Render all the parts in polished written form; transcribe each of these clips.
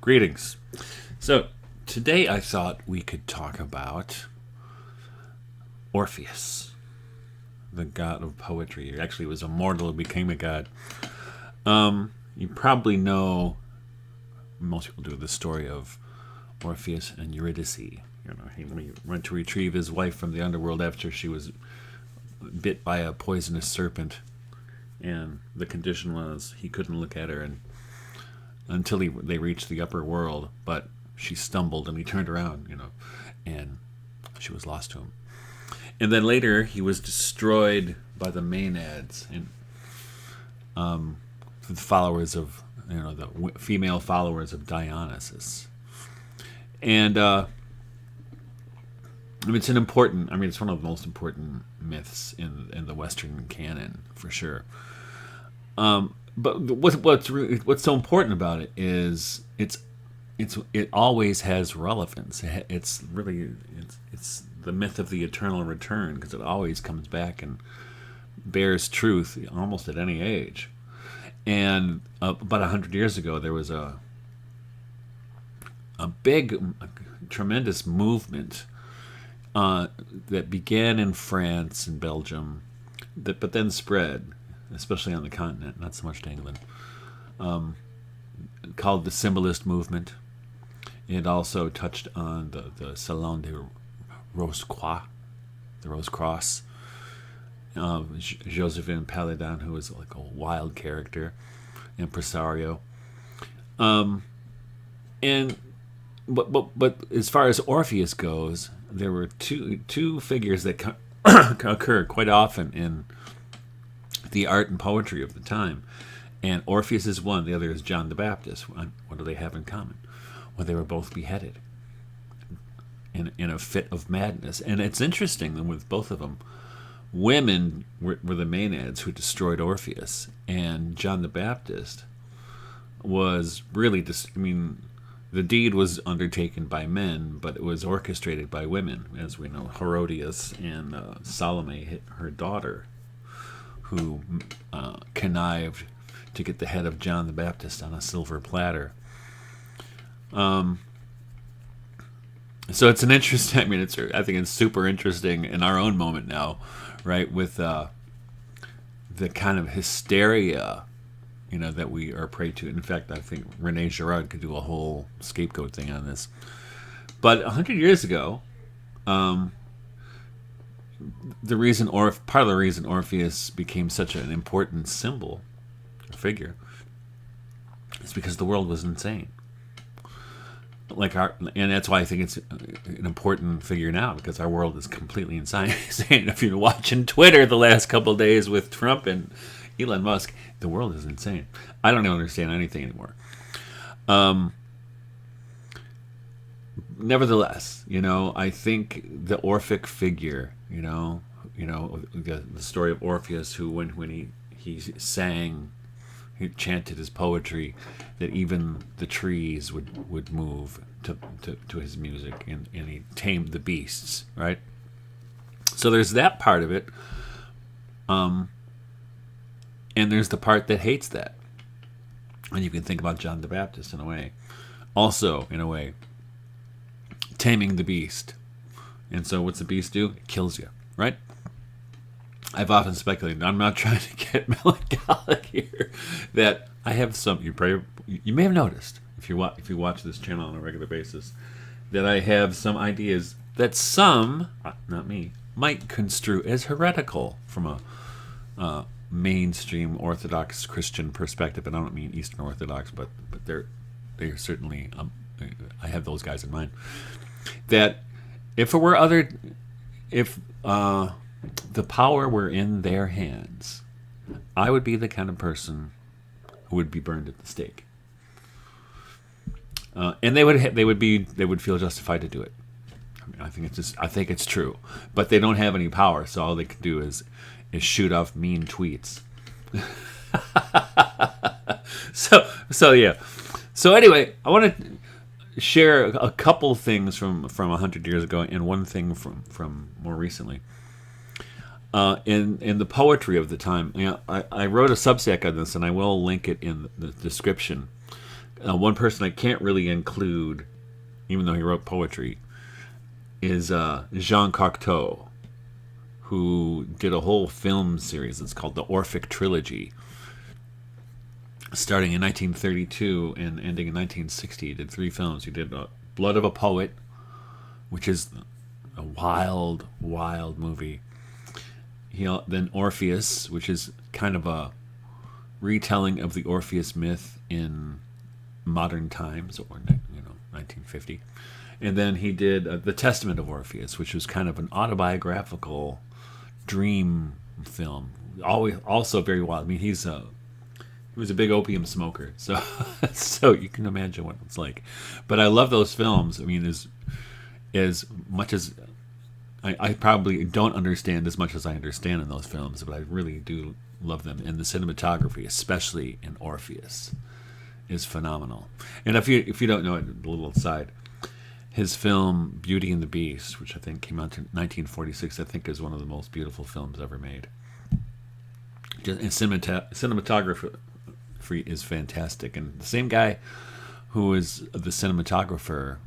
Greetings. So, today I thought we could talk about Orpheus, the god of poetry. He actually was a mortal who became a god. You probably know, most people do, the story of Orpheus and Eurydice. He went to retrieve his wife from the underworld after she was bit by a poisonous serpent. And the condition was he couldn't look at her until they reached the upper world, but she stumbled and he turned around, and she was lost to him. And then later he was destroyed by the Maenads and the followers of, the female followers of Dionysus. And it's an important. It's one of the most important myths in the Western canon for sure. But what's so important about it is it always has relevance. It's the myth of the eternal return, because it always comes back and bears truth almost at any age. And about 100 years ago, there was a tremendous movement that began in France and Belgium, but then spread, especially on the continent, not so much to England, called the Symbolist movement. It also touched on the Salon de Rose-Croix, the Rose Cross. Josephine Paladin, who was like a wild character, impresario. But as far as Orpheus goes, there were two figures that occur quite often in the art and poetry of the time. And Orpheus is one, the other is John the Baptist. What do they have in common? Well, they were both beheaded in a fit of madness. And it's interesting that with both of them, women were the Maenads who destroyed Orpheus, and John the Baptist was really the deed was undertaken by men, but it was orchestrated by women, as we know. Herodias and Salome, her daughter, who connived to get the head of John the Baptist on a silver platter. So it's an interesting. I think it's super interesting in our own moment now, right? With the kind of hysteria, that we are prey to. In fact, I think Rene Girard could do a whole scapegoat thing on this. But 100 years ago, part of the reason Orpheus became such an important symbol, figure, is because the world was insane. And that's why I think it's an important figure now, because our world is completely insane. If you're watching Twitter the last couple of days with Trump and Elon Musk, the world is insane. I don't even understand anything anymore. Nevertheless, I think the Orphic figure, the story of Orpheus, who when he sang, he chanted his poetry, that even the trees would move to his music, and he tamed the beasts, right? So there's that part of it, and there's the part that hates that. And you can think about John the Baptist in a way, also in a way, taming the beast. And so what's the beast do? It kills you, right? I've often speculated, I'm not trying to get melancholic here, that I have some, you may have noticed, if you watch this channel on a regular basis, that I have some ideas that some, not me, might construe as heretical from a mainstream Orthodox Christian perspective. And I don't mean Eastern Orthodox, but they're certainly, I have those guys in mind. That if the power were in their hands, I would be the kind of person who would be burned at the stake, and they would feel justified to do it. I think it's true, but they don't have any power, so all they can do is shoot off mean tweets. So yeah. So anyway, I want to share a couple things from 100 years ago, and one thing from more recently. In the poetry of the time, I wrote a Substack on this, and I will link it in the description. One person I can't really include, even though he wrote poetry, is Jean Cocteau, who did a whole film series. It's called the Orphic Trilogy, starting in 1932 and ending in 1960. He did 3 films. He did Blood of a Poet, which is a wild, wild movie. Then Orpheus, which is kind of a retelling of the Orpheus myth in modern times, or 1950. And then he did The Testament of Orpheus, which was kind of an autobiographical dream film. Always, also very wild. I mean, he was a big opium smoker, so so you can imagine what it's like. But I love those films. I mean, as much as I probably don't understand as much as I understand in those films, but I really do love them. And the cinematography, especially in Orpheus, is phenomenal. And if you don't know it, a little aside, his film Beauty and the Beast, which I think came out in 1946, I think is one of the most beautiful films ever made. And cinematography is fantastic. And the same guy who is the cinematographer,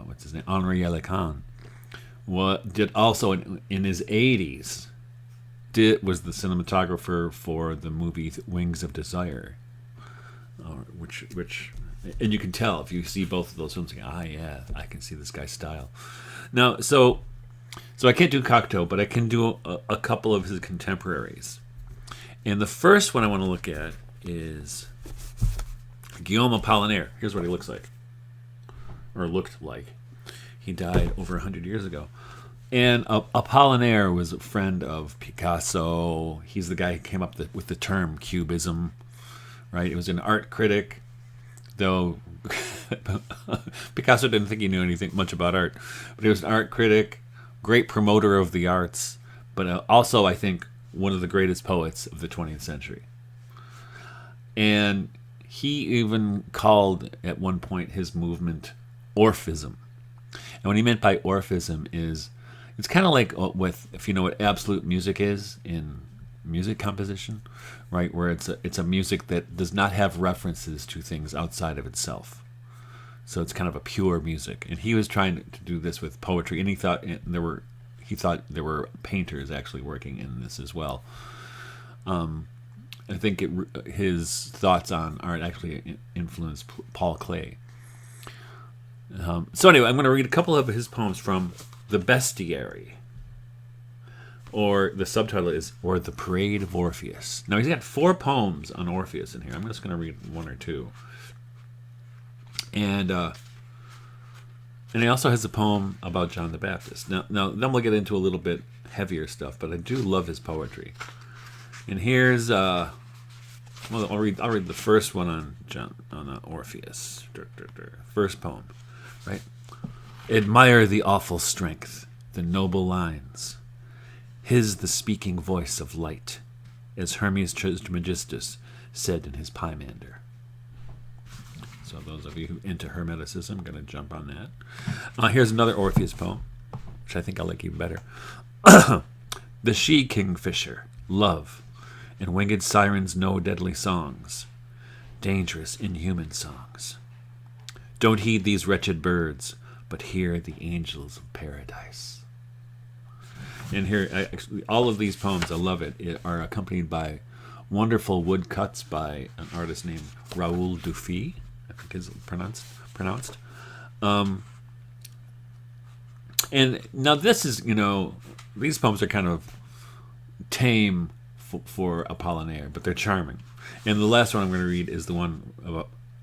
what's his name, Henri Lecun, did also in his 80s was the cinematographer for the movie Wings of Desire, which and you can tell if you see both of those films, yeah, I can see this guy's style. Now, so I can't do Cocteau, but I can do a couple of his contemporaries. And the first one I want to look at is Guillaume Apollinaire. Here's what he looks like, or looked like. He died over 100 years ago. And Apollinaire was a friend of Picasso. He's the guy who came up with the term Cubism, right? It was an art critic, though Picasso didn't think he knew anything much about art. But he was an art critic, great promoter of the arts, but also, I think, one of the greatest poets of the 20th century. And he even called, at one point, his movement Orphism. And what he meant by Orphism is, it's kind of like if you know what absolute music is in music composition, right? Where it's a music that does not have references to things outside of itself. So it's kind of a pure music. And he was trying to do this with poetry, and he thought there were painters actually working in this as well. I think his thoughts on art actually influenced Paul Klee. So anyway, I'm going to read a couple of his poems from The Bestiary, or the subtitle is "Or the Parade of Orpheus." Now he's got 4 poems on Orpheus in here. I'm just going to read 1 or 2, and he also has a poem about John the Baptist. Now then we'll get into a little bit heavier stuff, but I do love his poetry. And here's I'll read the first one on Orpheus. First poem, right? Admire the awful strength, the noble lines. His the speaking voice of light, as Hermes Trismegistus said in his Pymander. So those of you who into Hermeticism, I'm going to jump on that. Here's another Orpheus poem, which I think I like even better. The she-kingfisher, love, and winged sirens know deadly songs, dangerous, inhuman songs. Don't heed these wretched birds, but hear the angels of paradise. And here, all of these poems, I love it, are accompanied by wonderful woodcuts by an artist named Raoul Dufy, I think is pronounced. And now this is, these poems are kind of tame for Apollinaire, but they're charming. And the last one I'm going to read is the one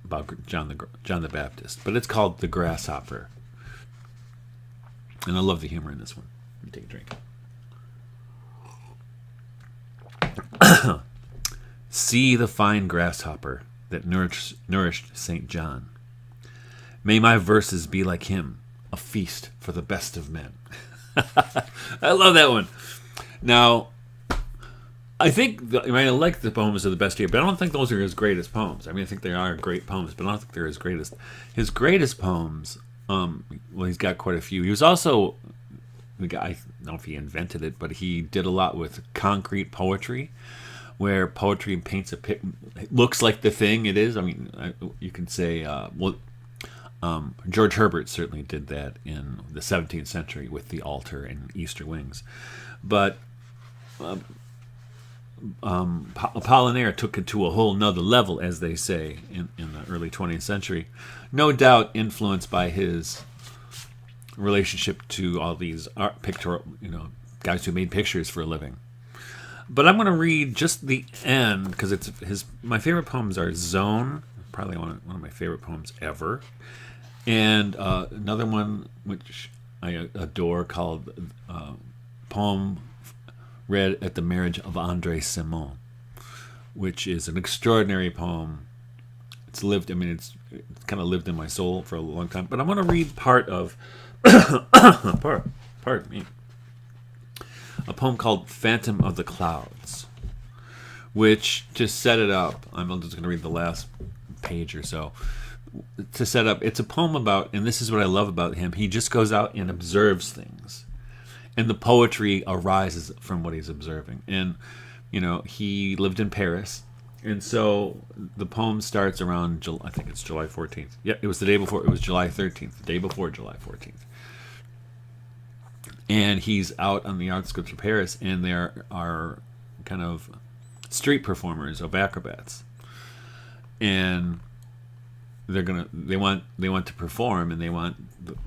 about John the Baptist, but it's called The Grasshopper. And I love the humor in this one. Let me take a drink. See the fine grasshopper that nourished St. John. May my verses be like him, a feast for the best of men. I love that one. Now, I like the poems of the Bestiary, but I don't think those are his greatest poems. I think they are great poems, but I don't think they're his greatest. His greatest poems, he's got quite a few. He was also the guy, I don't know if he invented it, but he did a lot with concrete poetry, where poetry paints looks like the thing it is. I mean, you can say, George Herbert certainly did that in the 17th century with the altar and Easter wings. But Apollinaire took it to a whole nother level, as they say, in the early 20th century. No doubt influenced by his relationship to all these pictorial, guys who made pictures for a living. But I'm going to read just the end, because my favorite poems are Zone, probably one of my favorite poems ever, and another one which I adore called Poem Read at the Marriage of André Simon, which is an extraordinary poem. It's kind of lived in my soul for a long time. But I'm going to read part of, pardon me, a poem called Phantom of the Clouds, which, to set it up, I'm just going to read the last page or so. To set up, it's a poem about, and this is what I love about him, he just goes out and observes things. And the poetry arises from what he's observing. And, he lived in Paris. And so the poem starts around, I think it's July 14th. Yeah, it was the day before. It was July 13th, the day before July 14th. And he's out on the outskirts of Paris, and there are kind of street performers of acrobats. And they want to perform, and they want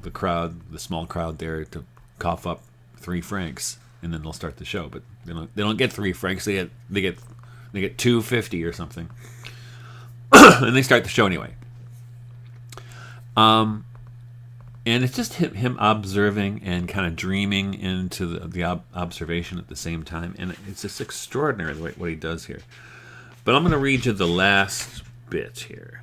the small crowd there to cough up 3 francs, and then they'll start the show. But they don't get 3 francs. They get $2.50 or something, and they start the show anyway. And it's just him observing and kind of dreaming into the observation at the same time, and it's just extraordinary what he does here. But I'm going to read you the last bit here.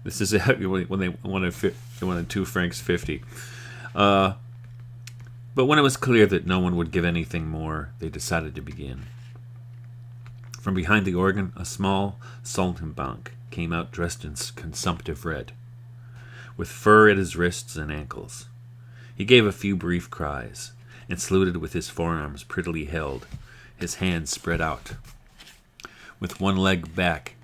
This is when they wanted 2 francs 50. But when it was clear that no one would give anything more, they decided to begin. From behind the organ, a small saltimbanque came out dressed in consumptive red, with fur at his wrists and ankles. He gave a few brief cries, and saluted with his forearms prettily held, his hands spread out. With one leg back,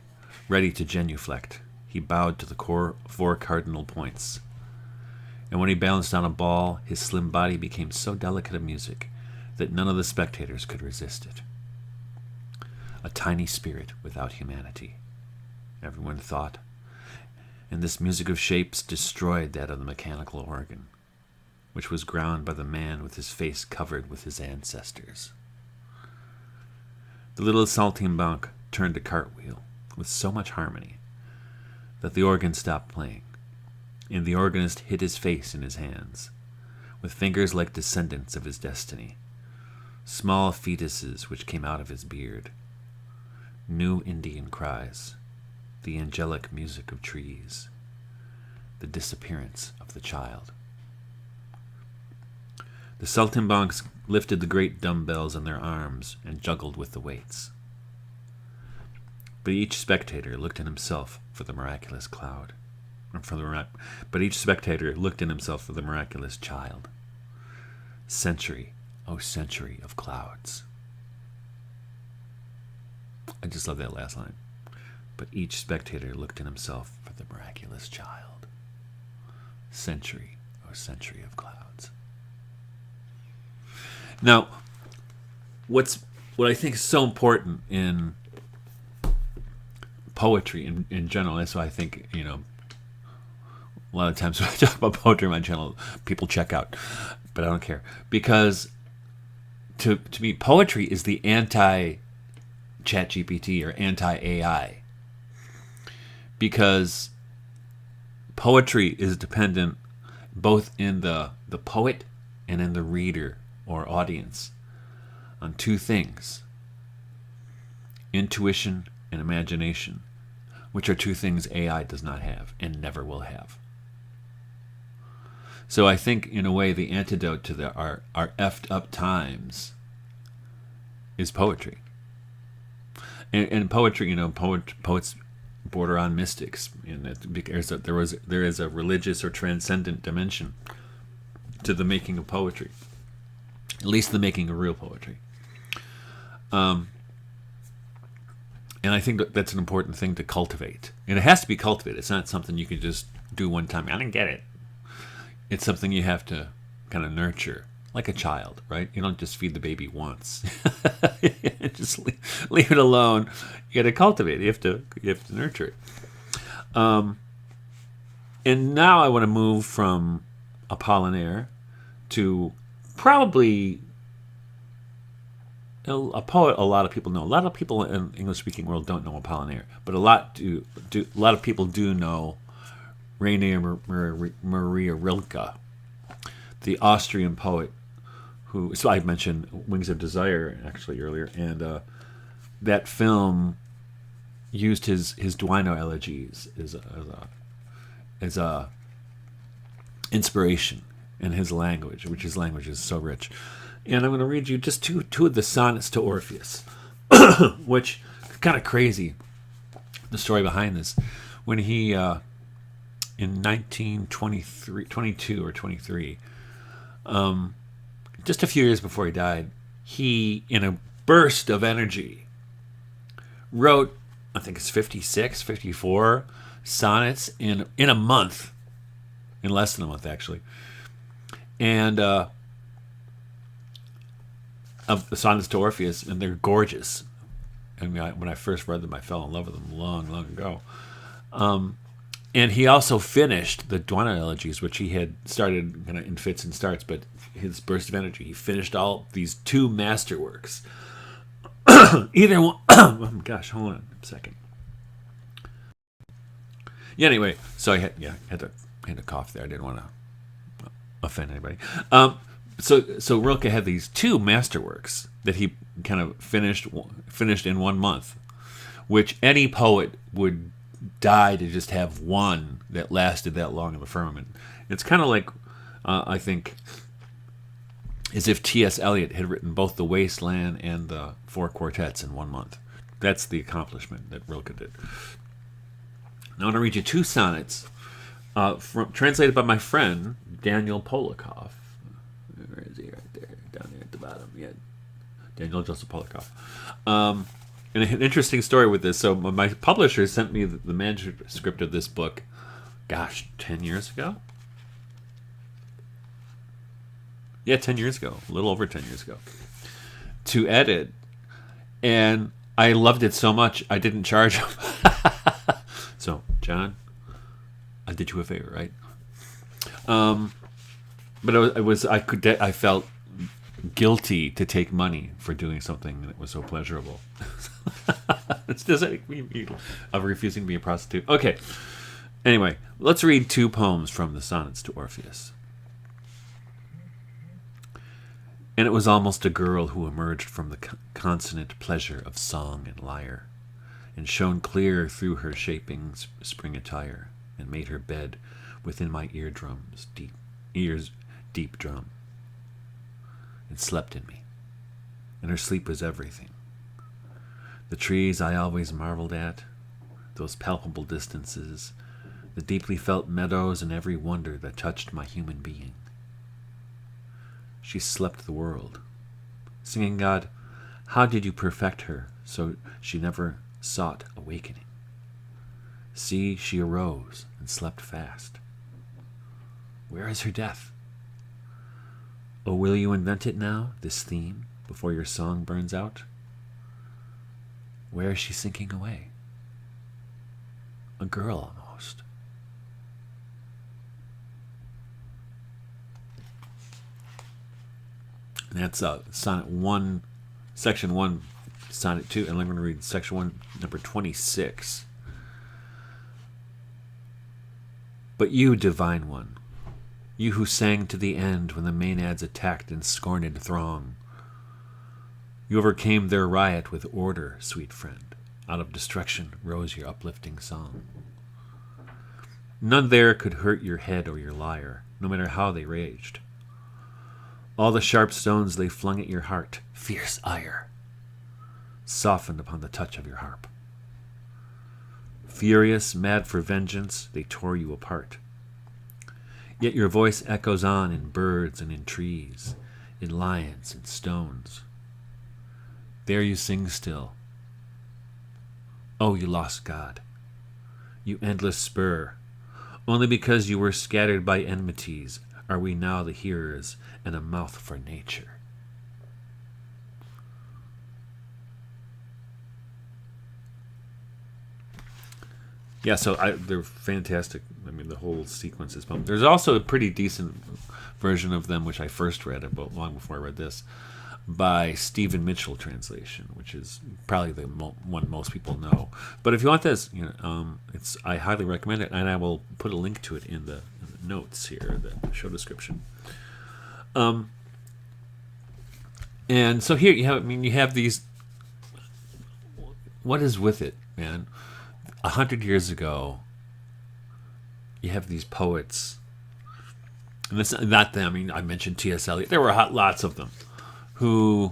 ready to genuflect, he bowed to the 4 cardinal points. And when he balanced on a ball, his slim body became so delicate a music that none of the spectators could resist it. A tiny spirit without humanity, everyone thought, and this music of shapes destroyed that of the mechanical organ, which was ground by the man with his face covered with his ancestors. The little saltimbanque turned a cartwheel with so much harmony that the organ stopped playing, and the organist hid his face in his hands, with fingers like descendants of his destiny, small fetuses which came out of his beard, new Indian cries, the angelic music of trees, the disappearance of the child. The saltimbanques lifted the great dumbbells in their arms and juggled with the weights. But each spectator looked in himself for the miraculous cloud. But each spectator looked in himself for the miraculous child. Century, oh century of clouds. I just love that last line. But each spectator looked in himself for the miraculous child. Century, oh century of clouds. Now, what I think is so important in poetry in general, that's why I think, a lot of times when I talk about poetry on my channel, people check out, but I don't care. Because to me, poetry is the anti-ChatGPT or anti-AI. Because poetry is dependent both in the poet and in the reader or audience on 2 things: intuition and imagination, which are 2 things AI does not have and never will have. So I think, in a way, the antidote to our effed up times is poetry. And poetry, poets border on mystics, because there is a religious or transcendent dimension to the making of poetry, at least the making of real poetry. And I think that's an important thing to cultivate. And it has to be cultivated. It's not something you can just do one time. I didn't get it. It's something you have to kind of nurture, like a child, right? You don't just feed the baby once. Just leave it alone. You got to cultivate it. You have to nurture it. And now I want to move from Apollinaire to probably a poet a lot of people know. A lot of people in the English-speaking world don't know Apollinaire, but a lot of people do know Maria Rilke, the Austrian poet who. So I mentioned Wings of Desire actually earlier, and that film used his Duino elegies as a inspiration in his language, which his language is so rich. And I'm going to read you just two of the sonnets to Orpheus, which is kind of crazy, the story behind this. When he, in 1922 or 23, just a few years before he died, he, in a burst of energy, wrote, I think it's 56, 54 sonnets in a month, in less than a month, actually. And of the sonnets to Orpheus, and they're gorgeous. And when I first read them, I fell in love with them long, long ago. And he also finished the Duino elegies, which he had started kind of in fits and starts, but his burst of energy, he finished all these two masterworks. Either one, oh gosh, hold on a second. Yeah, anyway, so I had to cough there. I didn't want to offend anybody. So Rilke had these two masterworks that he kind of finished in 1 month, which any poet would die to just have one that lasted that long in the firmament. It's kind of like, I think, as if T.S. Eliot had written both The Waste Land and the Four Quartets in 1 month. That's the accomplishment that Rilke did. Now I want to read you two sonnets translated by my friend Daniel Polikoff. Where is he? Right there, down there at the bottom. Yeah, Daniel Joseph Polikoff. And an interesting story with this. So my publisher sent me the manuscript of this book, gosh, 10 years ago? Yeah, 10 years ago. A little over 10 years ago. To edit. And I loved it so much, I didn't charge him. So, John, I did you a favor, right? But I felt guilty to take money for doing something that was so pleasurable. It's just of refusing to be a prostitute. Okay. Anyway, let's read two poems from the sonnets to Orpheus. And it was almost a girl who emerged from the consonant pleasure of song and lyre, and shone clear through her shaping spring attire, and made her bed within my eardrums deep drum, and slept in me, and her sleep was everything. The trees I always marveled at, those palpable distances, the deeply felt meadows, and every wonder that touched my human being. She slept the world, singing, God, how did you perfect her so she never sought awakening? See, she arose and slept fast. Where is her death? Oh, will you invent it now, this theme, before your song burns out? Where is she sinking away? A girl almost. And that's Sonnet 1, Section 1, Sonnet 2, and I'm going to read Section 1, number 26. But you, divine one, you who sang to the end when the Maenads attacked in scorned throng, you overcame their riot with order, sweet friend. Out of destruction rose your uplifting song. None there could hurt your head or your lyre, no matter how they raged. All the sharp stones they flung at your heart, fierce ire, softened upon the touch of your harp. Furious, mad for vengeance, they tore you apart. Yet your voice echoes on in birds and in trees, in lions and stones. There you sing still. Oh, you lost God, you endless spur. Only because you were scattered by enmities are we now the hearers and a mouth for nature. Yeah, so they're fantastic. I mean, the whole sequence is pumped. There's also a pretty decent version of them, which I first read about long before I read this, by Stephen Mitchell translation, which is probably the one most people know. But if you want this, I highly recommend it, and I will put a link to it in the notes here, the show description. And so here you have these. What is with it, man? 100 years ago, you have these poets, and it's not them. I mean, I mentioned T.S. Eliot. There were lots of them who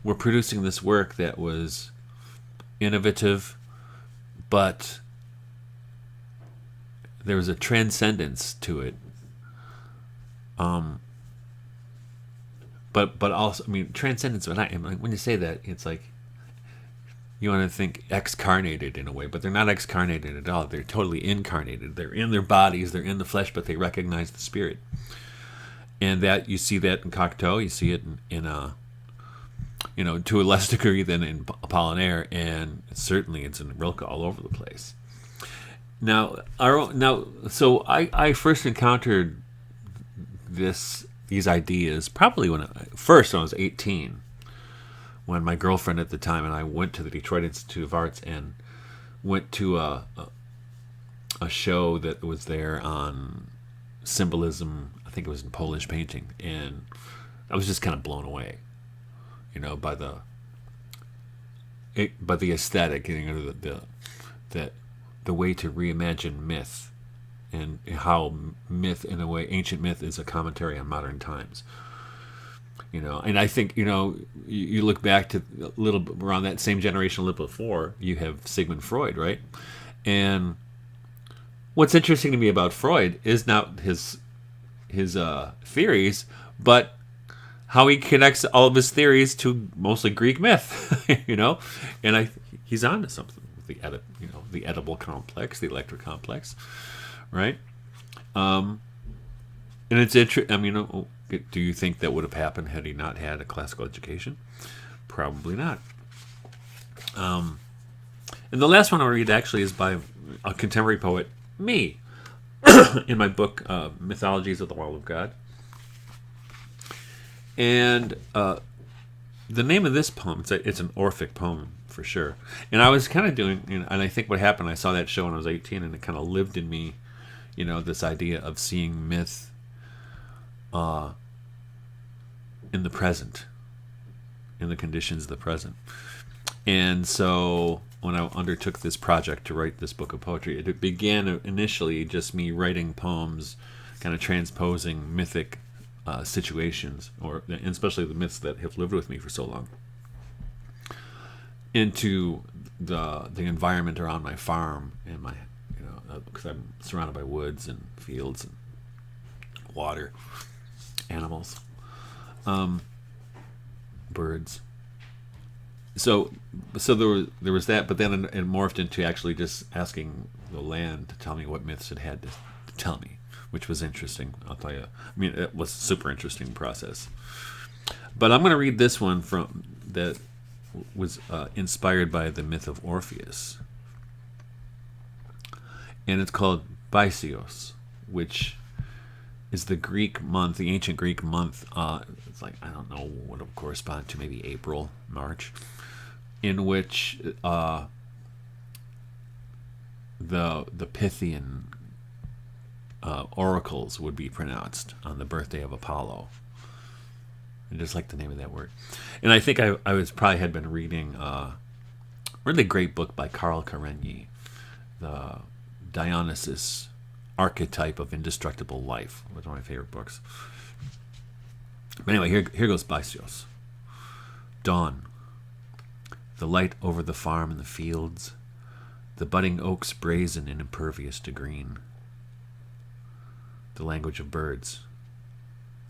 were producing this work that was innovative, but there was a transcendence to it. But also, I mean, transcendence. When you say that, it's like you want to think excarnated in a way, but they're not excarnated at all. They're totally incarnated. They're in their bodies, they're in the flesh, but they recognize the spirit. And that you see that in Cocteau, you see it in to a less degree than in Apollinaire, and certainly it's in Rilke all over the place. So I first encountered these ideas probably when I was 18. When my girlfriend at the time and I went to the Detroit Institute of Arts and went to a show that was there on symbolism. I think it was in Polish painting, and I was just kind of blown away, by the aesthetic, the way to reimagine myth, and how myth, in a way, ancient myth is a commentary on modern times. And I think, you look back to a little bit around that same generation a little before, you have Sigmund Freud, right? And what's interesting to me about Freud is not his theories, but how he connects all of his theories to mostly Greek myth, and he's on to something with the edible complex, the electric complex, right? And it's interesting. Do you think that would have happened had he not had a classical education? Probably not. And the last one I'll read actually is by a contemporary poet, me, in my book, Mythologies of the World of God. And the name of this poem, it's an Orphic poem for sure. And I was kind of doing, and I think what happened, I saw that show when I was 18, and it kind of lived in me, this idea of seeing myth in the present, in the conditions of the present. And so when I undertook this project to write this book of poetry, it began initially just me writing poems, kind of transposing mythic situations, and especially the myths that have lived with me for so long, into the environment around my farm and my, because I'm surrounded by woods and fields and water, animals, birds. So there was that, but then it morphed into actually just asking the land to tell me what myths it had to tell me, which was interesting. I'll tell you. I mean, it was a super interesting process. But I'm going to read this one that was inspired by the myth of Orpheus, and it's called Bysios, which is the Greek month, the ancient Greek month. It's like, I don't know what it would correspond to, maybe April, March, in which the Pythian oracles would be pronounced on the birthday of Apollo. I just like the name of that word. And I think I had been reading a really great book by Carl Karenyi, the Dionysus Archetype of Indestructible Life. One of my favorite books. But anyway, here goes Bysios. Dawn. The light over the farm and the fields. The budding oaks brazen and impervious to green. The language of birds.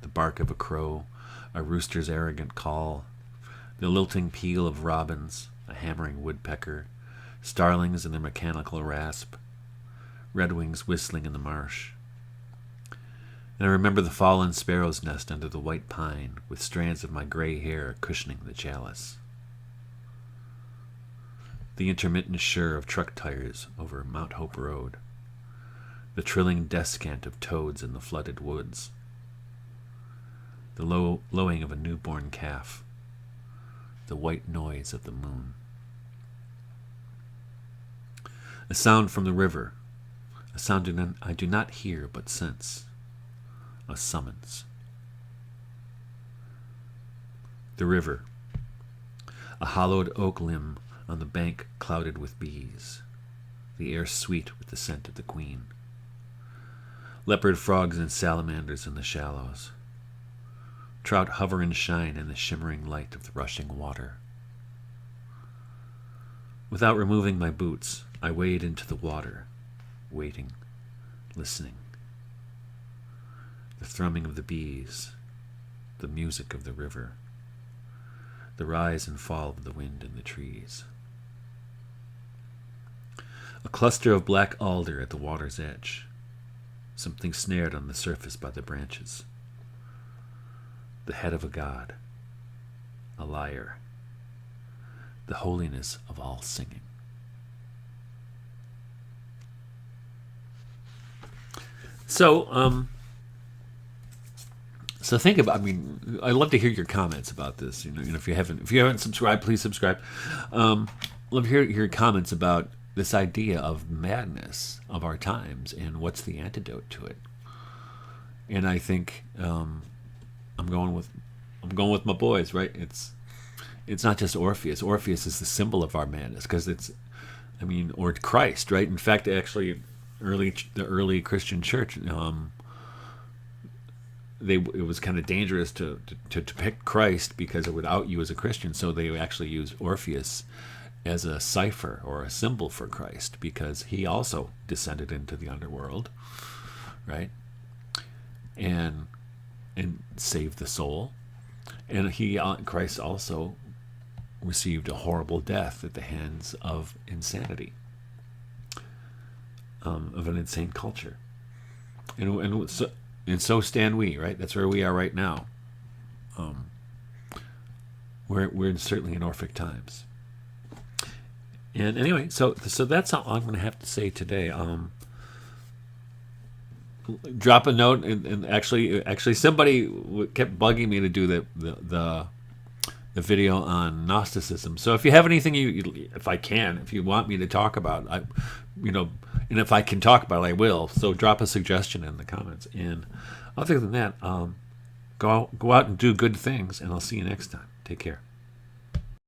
The bark of a crow. A rooster's arrogant call. the lilting peal of robins, a hammering woodpecker, starlings in their mechanical rasp, redwings whistling in the marsh. And I remember the fallen sparrow's nest under the white pine, with strands of my gray hair cushioning the chalice. The intermittent shur of truck tires over Mount Hope Road, the trilling descant of toads in the flooded woods, the lowing of a newborn calf, the white noise of the moon. A sound from the river, a sound I do not hear but sense, a summons. The river, a hollowed oak limb on the bank clouded with bees, the air sweet with the scent of the queen. Leopard frogs and salamanders in the shallows. Trout hover and shine in the shimmering light of the rushing water. Without removing my boots, I wade into the water, waiting, listening. The thrumming of the bees, the music of the river, the rise and fall of the wind in the trees. A cluster of black alder at the water's edge, something snared on the surface by the branches. The head of a god, a lyre, the holiness of all singing. So think about. I mean, I'd love to hear your comments about this. If you haven't subscribed, please subscribe. Love to hear your comments about this idea of madness of our times and what's the antidote to it. And I think I'm going with my boys, right? It's not just Orpheus. Orpheus is the symbol of our madness because or Christ, right? In fact, actually, the early Christian church, it was kind of dangerous to depict Christ because it would out you as a Christian. So they actually used Orpheus as a cipher or a symbol for Christ because he also descended into the underworld, right? And saved the soul. And Christ also received a horrible death at the hands of insanity, of an insane culture. And so stand we, right? That's where we are right now. We're certainly in Orphic times. And anyway, so that's all I'm going to have to say today. Drop a note, and actually somebody kept bugging me to do the video on Gnosticism. So if you have anything if you want me to talk about, and if I can talk about it, I will. So drop a suggestion in the comments. And other than that, go out and do good things, and I'll see you next time. Take care.